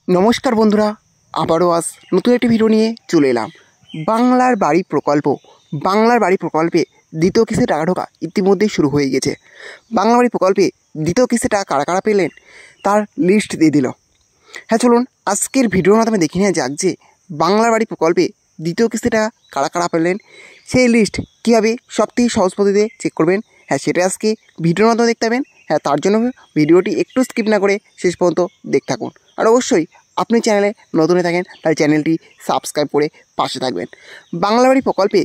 নমস্কার বন্ধুরা, আবারও আজ নতুন একটি ভিডিও নিয়ে চলে এলাম। বাংলার বাড়ি প্রকল্পে দ্বিতীয় কিস্তি টাকা ঢোকা ইতিমধ্যেই শুরু হয়ে গেছে। বাংলা বাড়ি প্রকল্পে দ্বিতীয় কিস্তি টাকা কারা কারা পেলেন তার লিস্ট দিয়ে দিল। হ্যাঁ, চলুন আজকের ভিডিওর মাধ্যমে দেখে নেওয়া যাক যে বাংলার বাড়ি প্রকল্পে দ্বিতীয় কিস্তি টাকা কারা কারা পেলেন, সেই লিস্ট কীভাবে সবথেকে সহজ পদ্ধতিতে চেক করবেন। হ্যাঁ, সেটা আজকে ভিডিওর মাধ্যমে দেখতে পাবেন। হ্যাঁ, তার জন্য ভিডিওটি একটু স্কিপ না করে শেষ পর্যন্ত দেখতে থাকুন। আর অবশ্যই আপনি চ্যানেলে নতুন হয়ে থাকেন তাহলে চ্যানেলটি সাবস্ক্রাইব করে পাশে থাকবেন। বাংলা বাড়ি প্রকল্পে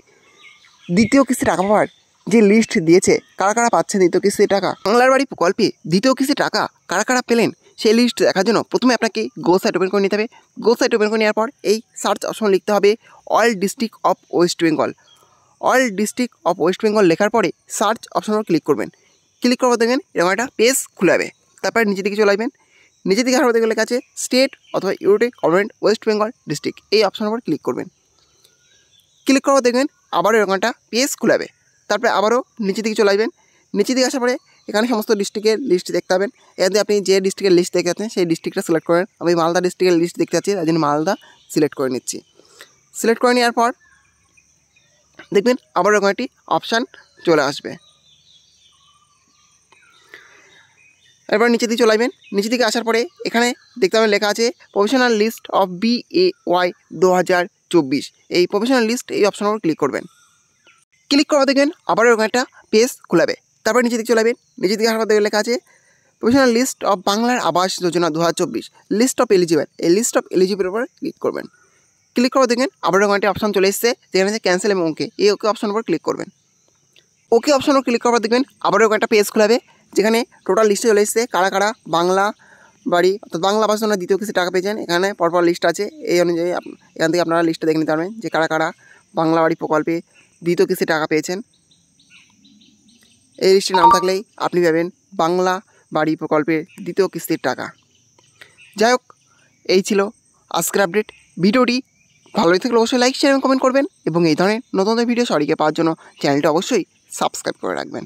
দ্বিতীয় কিস্তি টাকা পাওয়ার যে লিস্ট দিয়েছে, কারা কারা পাচ্ছেন দ্বিতীয় কিস্তির টাকা, বাংলার বাড়ি প্রকল্পে দ্বিতীয় কিস্তির টাকা কারা কারা পেলেন সেই লিস্ট দেখার জন্য প্রথমে আপনাকে গো সাইট ওপেন করে নিতে হবে। গো সাইট ওপেন করে নেওয়ার পর এই সার্চ অপশন লিখতে হবে all district of West Bengal. All district of West Bengal লেখার পরে সার্চ অপশনের ক্লিক করবেন। ক্লিক করার পর দেখবেন এরকম একটা পেজ খুলে যাবে। তারপরে নিচের দিকে চলে আসবেন। নিচের দিকে আসার লেখা আছে স্টেট অথবা unit government West Bengal district, এই অপশনের উপর ক্লিক করবেন। ক্লিক করার পর দেখবেন আবারও এরকম একটা পেজ খুলে যাবে। তারপরে আবারও নিচের দিকে চলে আসবেন। নিচের দিকে আসার পরে এখানে সমস্ত ডিস্ট্রিক্টের লিস্ট দেখতে পাবেন। এখানে আপনি যে ডিস্ট্রিক্টের লিস্ট দেখতে পাচ্ছেন সেই ডিস্ট্রিক্টটা সিলেক্ট করেন। আমি মালদা ডিস্ট্রিক্টের লিস্ট দেখতে পাচ্ছি, তাই জন্য মালদা সিলেক্ট করে নিচ্ছি। সিলেক্ট করে নেওয়ার পর দেখবেন আবার এরকম একটি অপশান চলে আসবে। এরপর নিচের দিকে চলে আসবেন। নিচের দিকে আসার পরে এখানে দেখতে পাবেন লেখা আছে প্রফেশনাল লিস্ট অফ BAY 2024। এই প্রফেশনাল লিস্ট এই অপশনের উপর ক্লিক করবেন। ক্লিক করা দেখবেন আবার এরকম একটা পেজ খুলাবে। তারপর নিচের দিকে চলে আসবেন। নিচের দিকে আসার পর দেখবেন লেখা আছে প্রফেশনাল লিস্ট অফ বাংলার Awas Yojana 2024 list of eligible. এই লিস্ট অফ এলিজিবল উপর ক্লিক করবেন। ক্লিক করা দেখবেন আবার এরকম একটা অপশন চলে এসেছে যেখানে আছে ক্যান্সেল এবং ওকে। এই ওকে অপশনের উপর ক্লিক করবেন। ওকে অপশন উপর ক্লিক করার দেখবেন আবার এরকম একটা পেজ খোলাবে যেখানে টোটাল লিস্টে চলে এসেছে কারা কারা বাংলা বাড়ি অর্থাৎ বাংলা আবাস যোজনা দ্বিতীয় কিস্তি টাকা পেয়েছেন। এখানে পরপর লিস্ট আছে, এই অনুযায়ী এখান থেকে আপনারা লিস্টটা দেখে নিতে পারবেন যে কারা কারা বাংলা বাড়ি প্রকল্পে দ্বিতীয় কিস্তি টাকা পেয়েছেন। এই লিস্টের নাম থাকলেই আপনি পাবেন বাংলা বাড়ি প্রকল্পের দ্বিতীয় কিস্তির টাকা। যাই হোক, এই ছিল আজকের আপডেট। ভিডিওটি ভালো লেগে থাকলে অবশ্যই লাইক শেয়ার এবং কমেন্ট করবেন এবং এই ধরনের নতুন নতুন ভিডিও সবাইকে পাওয়ার জন্য চ্যানেলটা অবশ্যই সাবস্ক্রাইব করে রাখবেন।